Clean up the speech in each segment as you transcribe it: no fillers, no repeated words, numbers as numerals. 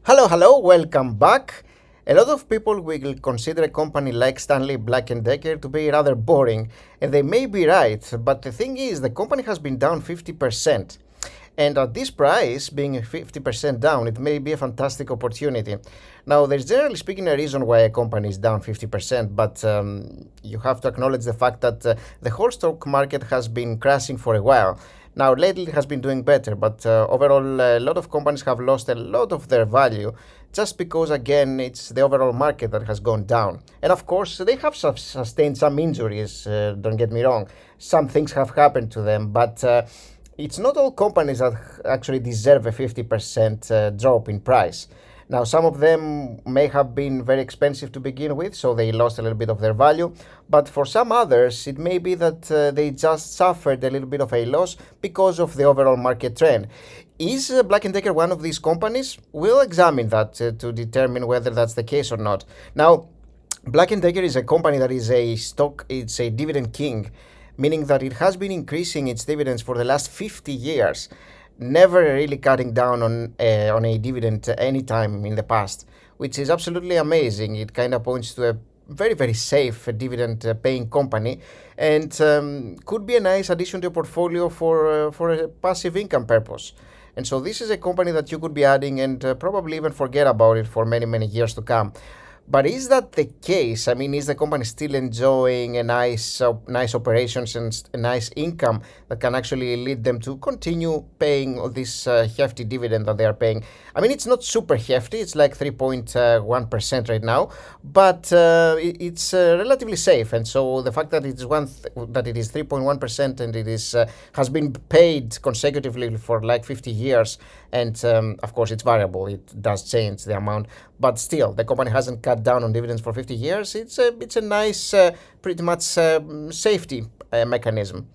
Hello, welcome back. A lot of people will consider a company like Stanley Black& Decker to be rather boring, and they may be right, but the thing is, the company has been down 50%. And at this price, being 50% down, it may be a fantastic opportunity. Now, there's generally speaking a reason why a company is down 50%, but you have to acknowledge the fact that the whole stock market has been crashing for a while. Now, lately it has been doing better, but overall, a lot of companies have lost a lot of their value just because, again, it's the overall market that has gone down. And of course, they have sustained some injuries, don't get me wrong. Some things have happened to them, but it's not all companies that actually deserve a 50% drop in price. Now, some of them may have been very expensive to begin with, so they lost a little bit of their value. But for some others, it may be that they just suffered a little bit of a loss because of the overall market trend. Is Black& Decker one of these companies? We'll examine that to determine whether that's the case or not. Now, Black& Decker is a company that is it's a dividend king, meaning that it has been increasing its dividends for the last 50 years, never really cutting down on a dividend any time in the past, which is absolutely amazing. It kind of points to a very safe dividend paying company, and could be a nice addition to your portfolio for a passive income purpose. And so this is a company that you could be adding and probably even forget about it for many years to come. But is that the case? I mean, is the company still enjoying a nice operations and a nice income that can actually lead them to continue paying this hefty dividend that they are paying? I mean, it's not super hefty. It's like 3.1% right now, but it's relatively safe. And so the fact that it is 3.1% and it is has been paid consecutively for like 50 years, and of course it's variable. It does change the amount, but still, the company hasn't cut down on dividends for 50 years. It's a nice, pretty much safety mechanism.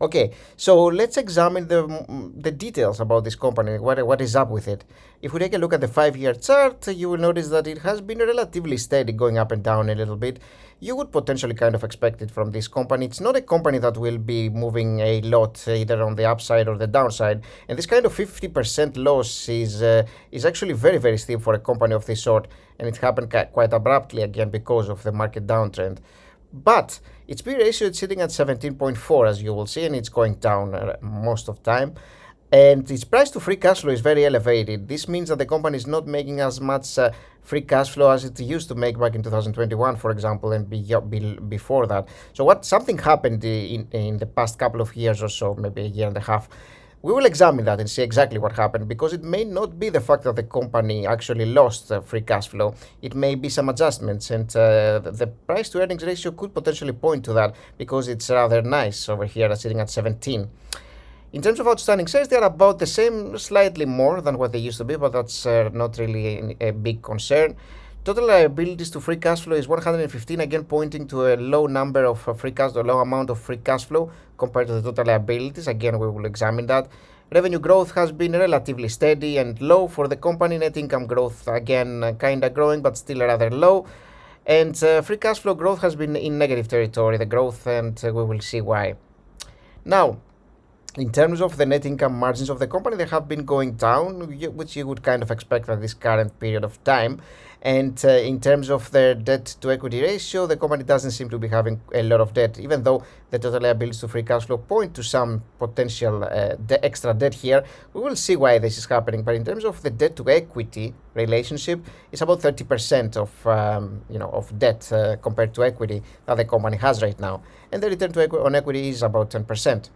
Okay, so let's examine the details about this company. What is up with it? If we take a look at the 5-year chart, you will notice that it has been relatively steady, going up and down a little bit. You would potentially kind of expect it from this company. It's not a company that will be moving a lot either on the upside or the downside. And this kind of 50% loss is actually very steep for a company of this sort. And it happened quite abruptly again because of the market downtrend. But its P ratio is sitting at 17.4, as you will see, and it's going down most of the time. And its price to free cash flow is very elevated. This means that the company is not making as much free cash flow as it used to make back in 2021, for example, and before that. So something happened in the past couple of years or so, maybe a year and a half. We will examine that and see exactly what happened, because it may not be the fact that the company actually lost free cash flow. It may be some adjustments, and the price to earnings ratio could potentially point to that, because it's rather nice over here, sitting at 17. In terms of outstanding shares, they are about the same, slightly more than what they used to be, but that's not really a big concern. Total liabilities to free cash flow is 115, again pointing to a low number of low amount of free cash flow compared to the total liabilities. Again, we will examine that. Revenue growth has been relatively steady and low for the company. Net income growth, again, kind of growing, but still rather low. And free cash flow growth has been in negative territory, the growth, and we will see why. Now, in terms of the net income margins of the company, they have been going down, which you would kind of expect at this current period of time. And in terms of their debt to equity ratio, the company doesn't seem to be having a lot of debt, even though the total liabilities to free cash flow point to some potential extra debt here. We will see why this is happening. But in terms of the debt to equity relationship, it's about 30% of debt compared to equity that the company has right now. And the return on equity is about 10%.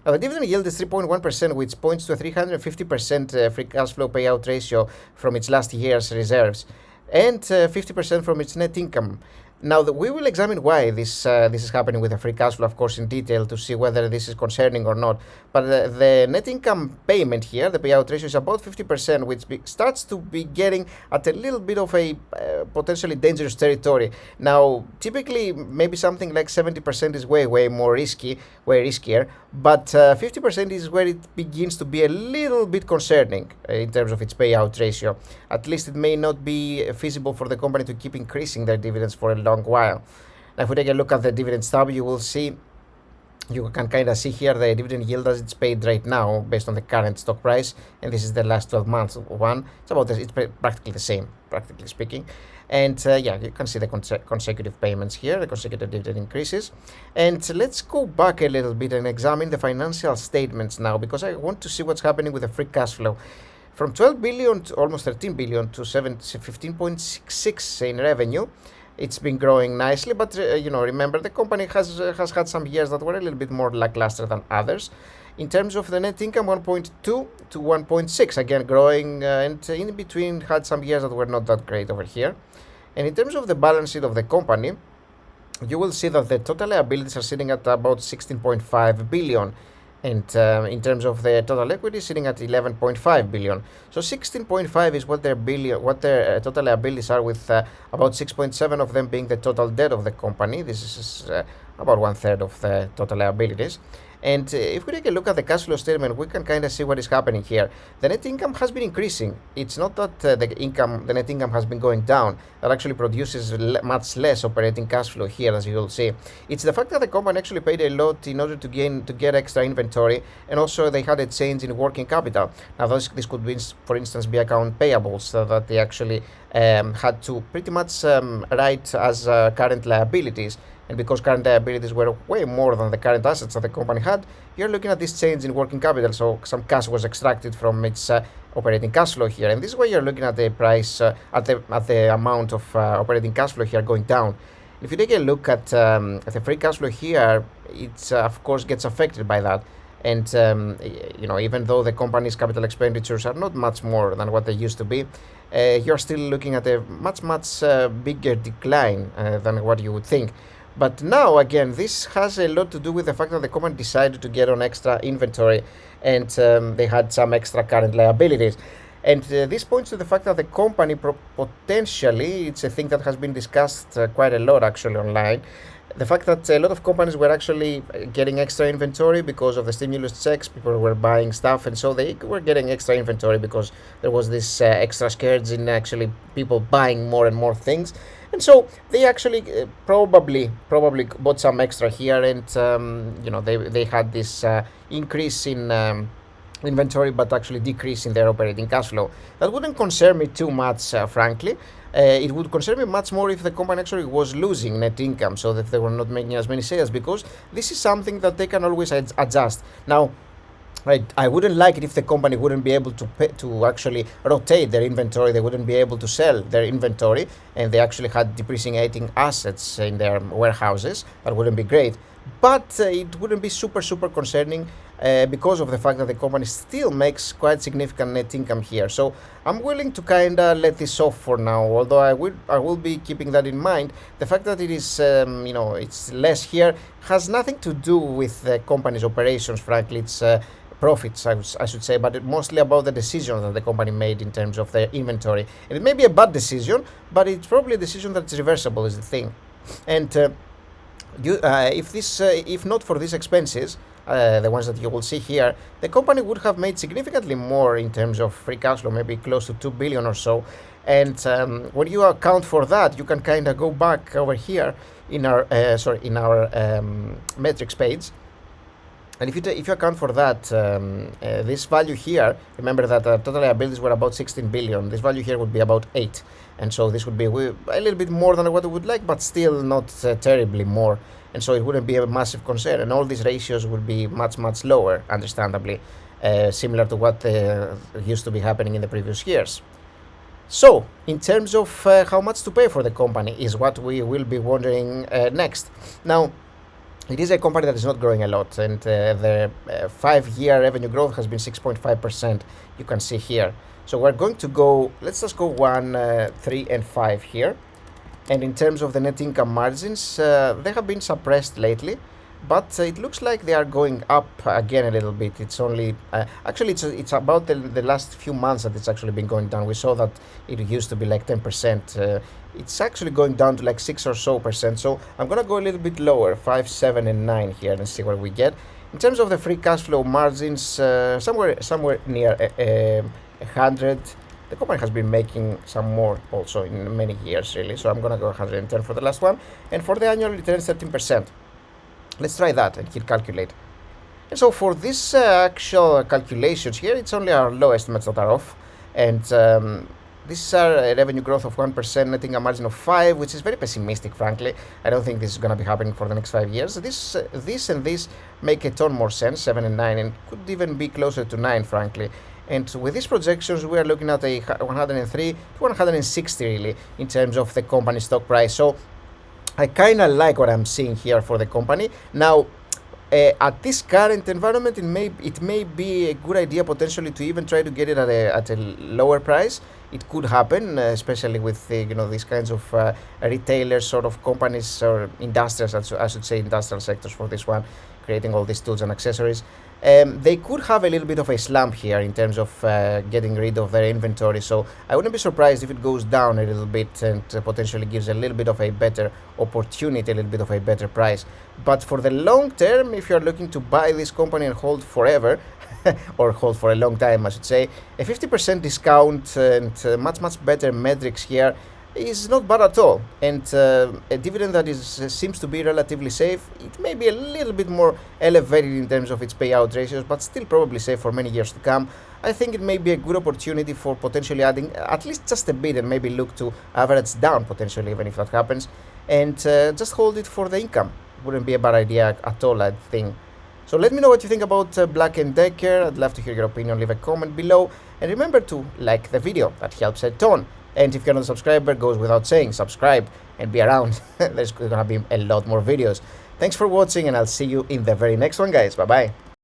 Now, the dividend yield is 3.1%, which points to a 350% free cash flow payout ratio from its last year's reserves, and 50% from its net income. Now, we will examine why this is happening with the free cash flow, of course, in detail, to see whether this is concerning or not. But the net income payment here, the payout ratio, is about 50%, which starts to be getting at a little bit of a potentially dangerous territory. Now, typically, maybe something like 70% is way more riskier, but 50% is where it begins to be a little bit concerning in terms of its payout ratio. At least it may not be feasible for the company to keep increasing their dividends for a long while. Now, if we take a look at the dividend stub, you will see You can kind of see here the dividend yield as it's paid right now based on the current stock price, and this is the last 12 months one. It's practically the same, practically speaking. And yeah, you can see the consecutive payments here, the consecutive dividend increases. And let's go back a little bit and examine the financial statements now, because I want to see what's happening with the free cash flow. From 12 billion to almost 13 billion to 15.66 in revenue. It's been growing nicely, but remember the company has had some years that were a little bit more lackluster than others. In terms of the net income, 1.2 to 1.6, again growing, and in between had some years that were not that great over here. And in terms of the balance sheet of the company, you will see that the total liabilities are sitting at about 16.5 billion. And in terms of the total equity, sitting at 11.5 billion. So 16.5 is what their total liabilities are, with about 6.7 of them being the total debt of the company. This is about 1/3 of the total liabilities. And if we take a look at the cash flow statement, we can kind of see what is happening here. The net income has been increasing. It's not that the net income has been going down. That actually produces much less operating cash flow here, as you will see. It's the fact that the company actually paid a lot in order to get extra inventory, and also they had a change in working capital. Now, this could be, for instance, be account payables, so that they actually had to pretty much write as current liabilities. And because current liabilities were way more than the current assets that the company had, you're looking at this change in working capital. So some cash was extracted from its operating cash flow here. And this is why you're looking at the price, at the amount of operating cash flow here going down. If you take a look at the free cash flow here, it of course gets affected by that. And even though the company's capital expenditures are not much more than what they used to be, you're still looking at a much bigger decline than what you would think. But now, again, this has a lot to do with the fact that the company decided to get on extra inventory, and they had some extra current liabilities. And this points to the fact that the company potentially, it's a thing that has been discussed quite a lot actually online, the fact that a lot of companies were actually getting extra inventory because of the stimulus checks. People were buying stuff, and so they were getting extra inventory because there was this extra scourge in actually people buying more and more things. And so they actually probably bought some extra here, and they had this increase in inventory, but actually decrease in their operating cash flow. That wouldn't concern me too much, frankly. It would concern me much more if the company actually was losing net income, so that they were not making as many sales, because this is something that they can always adjust. Now, I wouldn't like it if the company wouldn't be able to actually rotate their inventory. They wouldn't be able to sell their inventory, and they actually had depreciating assets in their warehouses. That wouldn't be great. But it wouldn't be super concerning because of the fact that the company still makes quite significant net income here. So I'm willing to kind of let this off for now, although I will be keeping that in mind. The fact that it is it's less here has nothing to do with the company's operations. Frankly, it's profits, I should say, but mostly about the decision that the company made in terms of their inventory. And it may be a bad decision, but it's probably a decision that's reversible, is the thing. And if not for these expenses, the ones that you will see here, the company would have made significantly more in terms of free cash flow, maybe close to 2 billion or so. And when you account for that, you can kind of go back over here in our metrics page. And if you account for that, this value here, remember that total liabilities were about 16 billion. This value here would be about 8. And so this would be a little bit more than what we would like, but still not terribly more. And so it wouldn't be a massive concern. And all these ratios would be much lower, understandably, similar to what used to be happening in the previous years. So, in terms of how much to pay for the company is what we will be wondering next. Now, it is a company that is not growing a lot, and the 5-year revenue growth has been 6.5%. You can see here. So we're going to go, let's just go 1, 3, and 5 here. And in terms of the net income margins, they have been suppressed lately, but it looks like they are going up again a little bit. It's only, actually it's about the last few months that it's actually been going down. We saw that it used to be like 10%. It's actually going down to like 6 or so percent. So I'm going to go a little bit lower, 5, 7, and 9 here, and see what we get. In terms of the free cash flow margins, somewhere near 100. The company has been making some more also in many years, really. So I'm going to go 110 for the last one. And for the annual return, 13%. Let's try that and hit calculate. And so for this actual calculations here, it's only our low estimates that are off. And this is a revenue growth of 1%, netting a margin of 5, which is very pessimistic, frankly. I don't think this is going to be happening for the next 5 years. This and this make a ton more sense, 7 and 9, and could even be closer to 9, frankly. And with these projections, we are looking at a 103 to 160, really, in terms of the company stock price. So I kind of like what I'm seeing here for the company. Now, at this current environment, it may be a good idea potentially to even try to get it at a lower price. It could happen, especially with these kinds of retailers, sort of companies or industrials, I should say industrial sectors for this one, creating all these tools and accessories. They could have a little bit of a slump here in terms of getting rid of their inventory, so I wouldn't be surprised if it goes down a little bit and potentially gives a little bit of a better opportunity, a little bit of a better price. But for the long term, if you're looking to buy this company and hold forever, or hold for a long time, I should say, a 50% discount and much better metrics here is not bad at all, and a dividend that seems to be relatively safe. It may be a little bit more elevated in terms of its payout ratios, but still probably safe for many years to come. I think it may be a good opportunity for potentially adding at least just a bit and maybe look to average down potentially, even if that happens, and just hold it for the income. Wouldn't be a bad idea at all, I think. So let me know what you think about Black & Decker. I'd love to hear your opinion. Leave a comment below, and remember to like the video. That helps a ton. And if you're not a subscriber, goes without saying, subscribe and be around. There's gonna be a lot more videos. Thanks for watching, and I'll see you in the very next one, guys. Bye bye.